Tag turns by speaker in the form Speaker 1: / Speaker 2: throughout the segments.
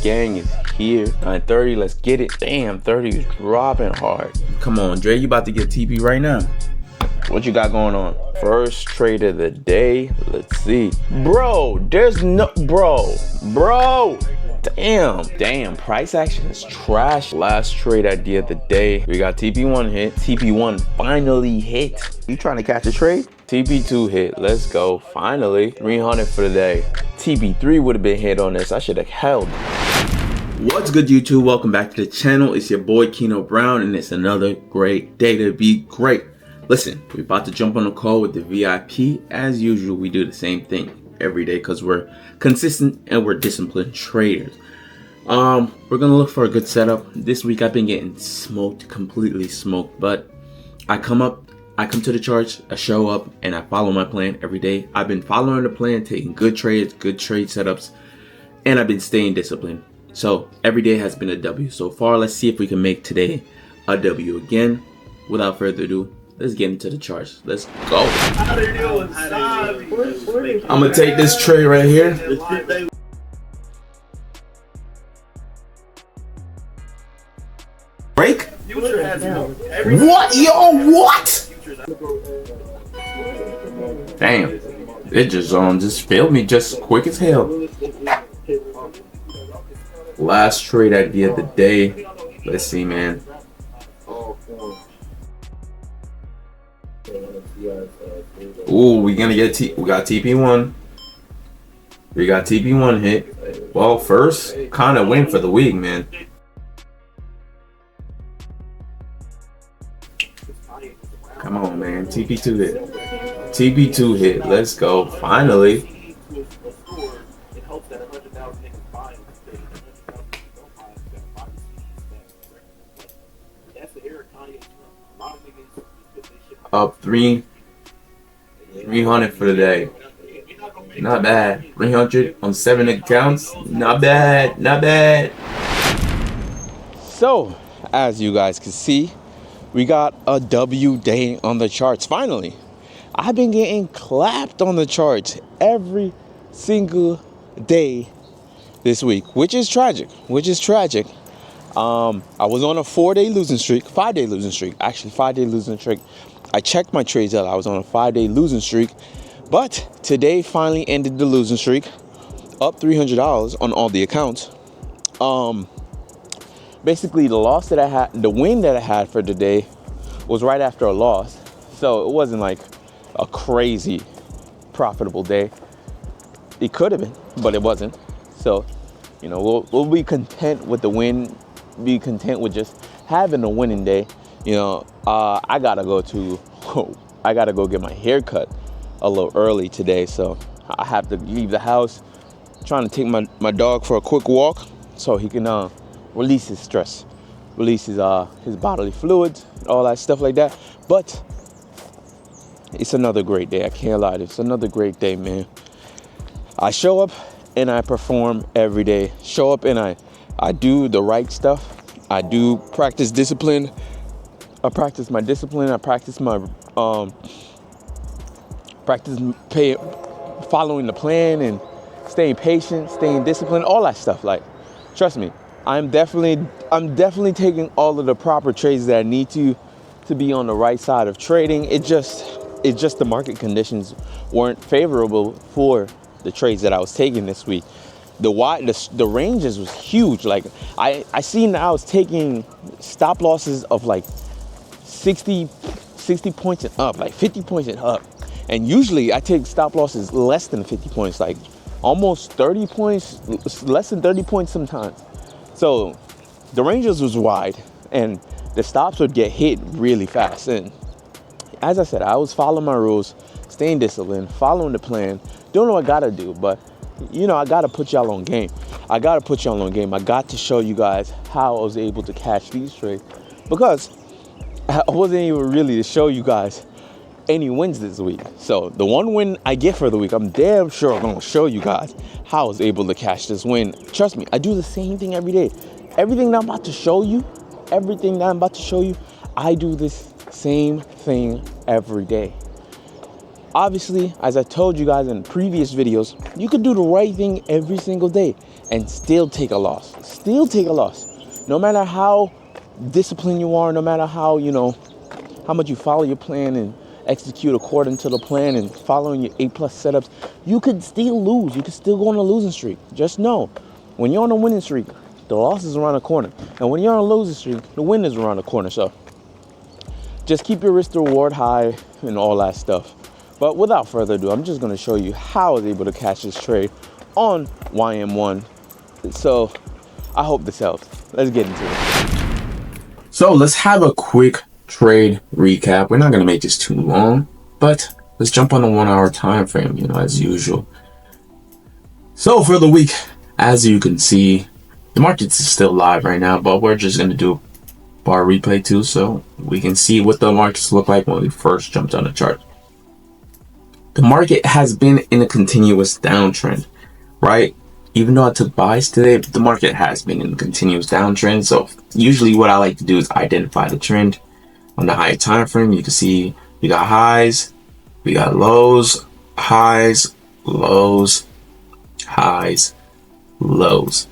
Speaker 1: gang is here. 9:30, let's get it. Damn, 30 is dropping hard. Come on, Dre, you about to get TP right now. What you got going on? First trade of the day. Let's see. Bro, there's no, bro. Damn, price action is trash. Last trade idea of the day. We got TP1 hit. TP1 finally hit. You trying to catch a trade? TP2 hit. Let's go. Finally. 300 for the day. TP3 would have been hit on this. I should have held. What's good, YouTube? Welcome back to the channel. It's your boy Keno Brown, and it's another great day to be great. Listen, we're about to jump on a call with the VIP. As usual, we do the same thing every day because we're consistent and we're disciplined traders. We're gonna look for a good setup. This week I've been getting smoked, completely smoked, but I come to the charts, I show up, and I follow my plan every day. I've been following the plan, taking good trades, good trade setups, and I've been staying disciplined. So every day has been a W so far. Let's see if we can make today a W again. Without further ado, let's get into the charts. Let's go. I'm gonna take this trade right here. Break? What? Yo, what? Damn. It just failed me just quick as hell. Last trade idea of the day. Let's see, man. Ooh, we got TP1. We got TP1 hit. Well, first kind of win for the week, man. Come on, man. TP2 hit. TP2 hit. Let's go. Finally. Up 300 for the day. Not bad. 300 on 7 accounts. Not bad. Not bad. So, as you guys can see, we got a W day on the charts. Finally, I've been getting clapped on the charts every single day this week, which is tragic. I was on a 5-day losing streak. Actually, 5-day losing streak. I checked my trades out. I was on a 5-day losing streak, but today finally ended the losing streak, up $300 on all the accounts. Basically, the win that I had for today was right after a loss, so it wasn't like a crazy profitable day. It could have been, but it wasn't. So, you know, we'll be content with the win. Be content with just having a winning day. You know, I gotta go get my hair cut a little early today, so I have to leave the house. I'm trying to take my dog for a quick walk so he can release his stress, release his bodily fluids, all that stuff like that. But it's another great day. I can't lie. It's another great day, man. I show up and I perform every day. Show up and I do the right stuff. I do practice discipline. I practice my discipline. I practice my following the plan and staying patient, staying disciplined, all that stuff. Like, trust me, I'm definitely taking all of the proper trades that I need to be on the right side of trading. It's just the market conditions weren't favorable for the trades that I was taking this week. The ranges was huge. Like I seen I was taking stop losses of like 60 points and up, like 50 points and up. And usually I take stop losses less than 50 points, like almost 30 points, less than 30 points sometimes. So the ranges was wide and the stops would get hit really fast. And as I said, I was following my rules, staying disciplined, following the plan, doing what I gotta do. But you know, I gotta put y'all on game. I got to show you guys how I was able to catch these trades, because I wasn't even really to show you guys any wins this week. So the one win I get for the week, I'm damn sure I'm gonna show you guys how I was able to catch this win. Trust me, I do the same thing every day. Everything that I'm about to show you, I do this same thing every day. Obviously, as I told you guys in previous videos, you could do the right thing every single day and still take a loss. Still take a loss. No matter how disciplined you are, no matter how, how much you follow your plan and execute according to the plan and following your A+ setups, you could still lose. You could still go on a losing streak. Just know, when you're on a winning streak, the loss is around the corner. And when you're on a losing streak, the win is around the corner. So just keep your risk to reward high and all that stuff. But without further ado, I'm just going to show you how I was able to catch this trade on YM1. So I hope this helps. Let's get into it.
Speaker 2: So let's have a quick trade recap. We're not going to make this too long, but let's jump on the 1 hour time frame, as usual. So for the week, as you can see, the market is still live right now, but we're just going to do bar replay too, so we can see what the markets look like when we first jumped on the chart. The market has been in a continuous downtrend, right? Even though I took buys today, the market has been in a continuous downtrend. So usually what I like to do is identify the trend on the higher time frame. You can see we got highs, we got lows, highs, lows, highs, lows.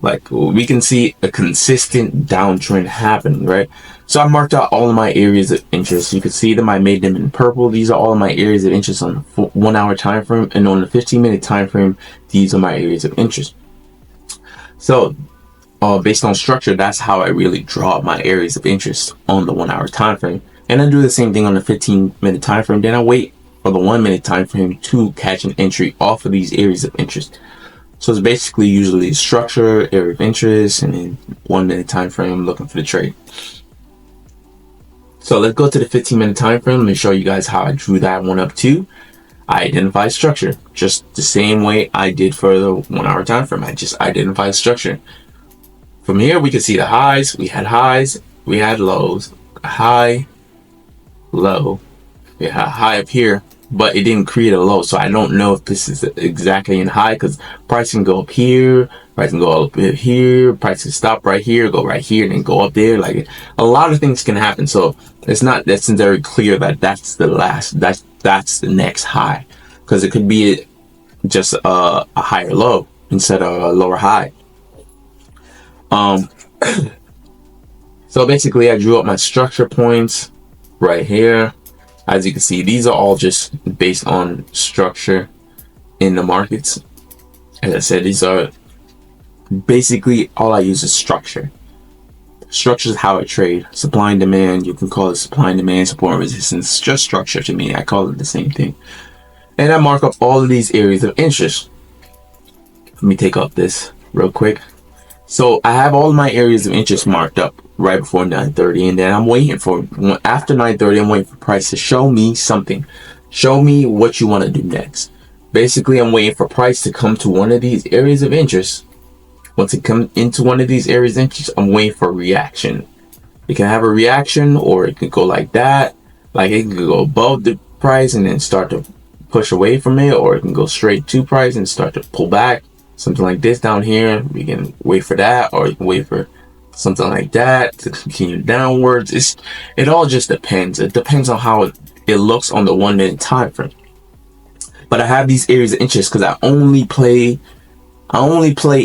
Speaker 2: Like, we can see a consistent downtrend happening, right? So I marked out all of my areas of interest. You can see them. I made them in purple. These are all of my areas of interest on the 1 hour time frame, and on the 15-minute time frame, these are my areas of interest. So based on structure, that's how I really draw my areas of interest on the 1 hour time frame. And I do the same thing on the 15-minute time frame. Then I wait for the 1 minute time frame to catch an entry off of these areas of interest. So it's basically usually structure, area of interest, and then 1 minute time frame looking for the trade. So let's go to the 15-minute time frame. Let me show you guys how I drew that one up too. I identified structure just the same way I did for the 1 hour time frame. I just identified structure. From here, we can see the highs. We had lows, high, low. We had high up here, but it didn't create a low. So I don't know if this is exactly in high, because price can go up here, price can go up here, price can stop right here, go right here, and then go up there. Like, a lot of things can happen. So it's not very clear that that's the last, that's the next high, because it could be just a higher low instead of a lower high. So basically I drew up my structure points right here. As you can see, these are all just based on structure in the markets. As I said, these are basically all I use is structure. Structure is how I trade. Supply and demand, you can call it supply and demand, support and resistance. It's just structure to me. I call it the same thing. And I mark up all of these areas of interest. Let me take up this real quick. So I have all my areas of interest marked up right before 9:30, and then I'm waiting for, after 9:30, I'm waiting for price to show me something. Show me what you want to do next. Basically, I'm waiting for price to come to one of these areas of interest. Once it comes into one of these areas of interest, I'm waiting for a reaction. It can have a reaction, or it could go like that. Like, it could go above the price and then start to push away from it, or it can go straight to price and start to pull back. Something like this down here, we can wait for that, or you can wait for something like that to continue downwards. It all just depends. It depends on how it looks on the 1 minute time frame. But I have these areas of interest because I only play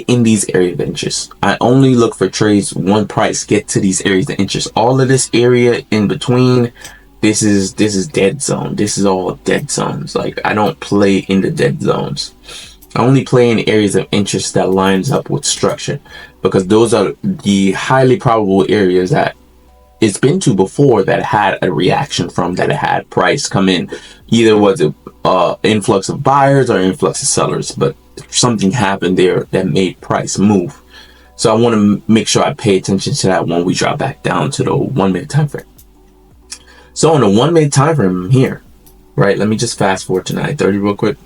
Speaker 2: in these areas of interest. I only look for trades when price get to these areas of interest. All of this area in between, this is dead zone. This is all dead zones. Like, I don't play in the dead zones. I only play in areas of interest that lines up with structure, because those are the highly probable areas that it's been to before that had a reaction from, that it had price come in. Either was it influx of buyers or influx of sellers, but something happened there that made price move. So I want to make sure I pay attention to that when we drop back down to the 1 minute time frame. So on the 1 minute time frame here, right? Let me just fast forward to 9:30 real quick.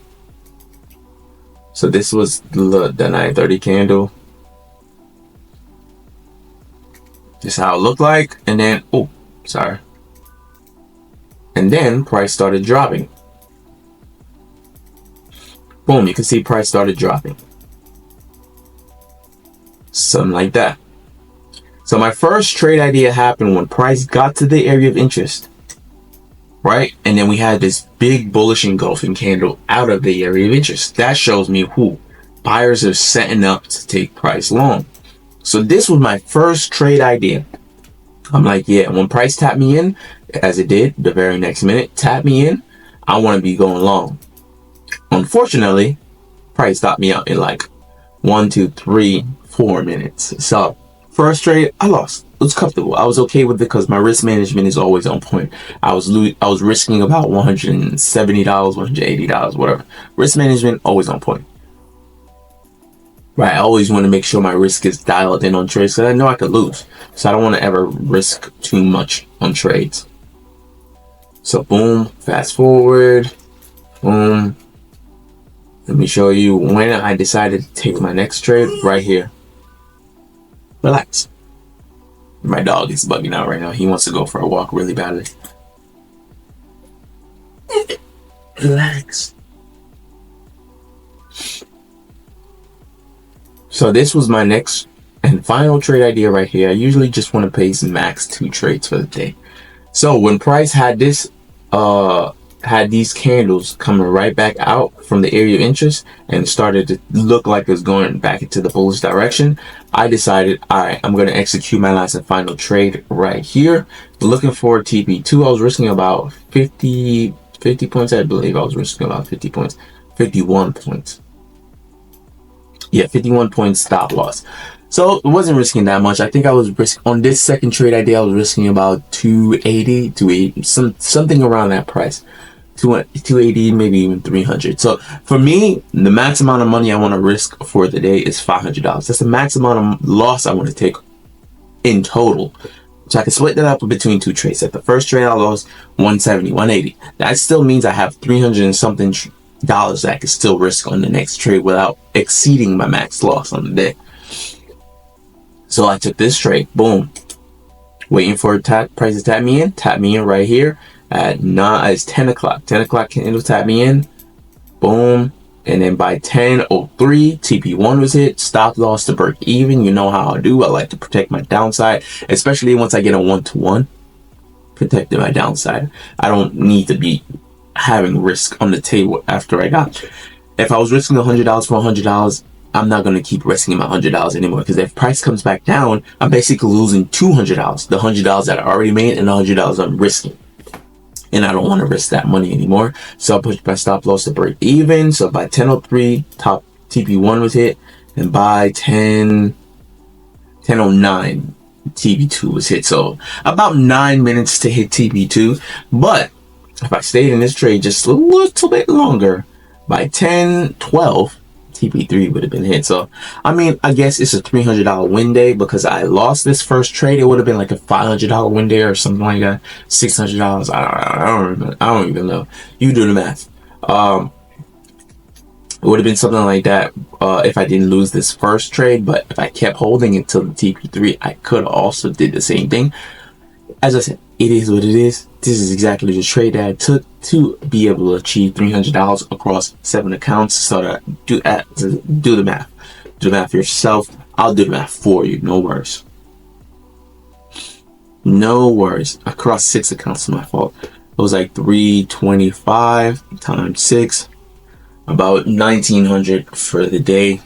Speaker 2: So this was the 9:30 candle. This is how it looked like. And then, and then price started dropping. Boom, you can see price started dropping. Something like that. So my first trade idea happened when price got to the area of interest, right? And then we had this big bullish engulfing candle out of the area of interest. That shows me buyers are setting up to take price long. So this was my first trade idea. I'm like, yeah, when price tapped me in, as it did the very next minute, tap me in, I want to be going long. Unfortunately, price stopped me out in like 1, 2, 3, 4 minutes. So first trade, I lost. It was comfortable. I was okay with it because my risk management is always on point. I was risking about $170, $180, whatever. Risk management always on point. Right, I always want to make sure my risk is dialed in on trades because I know I could lose. So I don't want to ever risk too much on trades. So boom, fast forward, boom. Let me show you when I decided to take my next trade right here. Relax. My dog is bugging out right now. He wants to go for a walk really badly. Relax. So this was my next and final trade idea right here. I usually just want to place max 2 trades for the day. So when price had this, had these candles coming right back out from the area of interest and started to look like it was going back into the bullish direction, I decided, all right, I'm going to execute my last and final trade right here. Looking for TP2, I was risking about 50 points. I believe I was risking about 50 points, 51 points. Yeah, 51 points stop loss. So it wasn't risking that much. I think I was risking on this second trade I did, I was risking about 280, something around that price. 280, maybe even 300. So for me, the max amount of money I want to risk for the day is $500. That's the max amount of loss I want to take in total. So I can split that up between 2 trades. At the first trade I lost 170, 180. That still means I have 300 and something dollars that I could still risk on the next trade without exceeding my max loss on the day. So I took this trade, boom, waiting for price to tap me in right here at it's 10 o'clock. 10 o'clock candle tap me in, boom, and then by 10:03 TP1 was hit, stop loss to break even. You know how I do. I like to protect my downside, especially once I get a 1-to-1, protecting my downside. I don't need to be having risk on the table after I got. If I was risking $100 for $100, I'm not going to keep risking my $100 anymore, because if price comes back down, I'm basically losing $200, the $100 that I already made and the $100 I'm risking, and I don't want to risk that money anymore. So I pushed my stop loss to break even. So by 10:03 top TP1 was hit, and by 10:09 TP2 was hit. So about 9 minutes to hit TP2, but if I stayed in this trade just a little bit longer, by 10:12 TP3 would have been hit. So I mean, I guess it's a $300 win day, because I lost this first trade. It would have been like a $500 win day or something like that, $600. I don't even know. You do the math. It would have been something like that if I didn't lose this first trade. But if I kept holding until the TP3, I could also did the same thing. As I said, it is what it is. This is exactly the trade that I took to be able to achieve $300 across 7 accounts. So that do the math. Do the math yourself. I'll do the math for you. No worries. No worries. Across 6 accounts, my fault. It was like 325 times 6, about 1,900 for the day.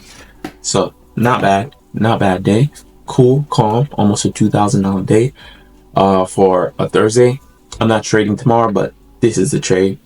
Speaker 2: So not bad. Not bad day. Cool, calm, almost a $2,000 day. For a Thursday. I'm not trading tomorrow, but this is the trade.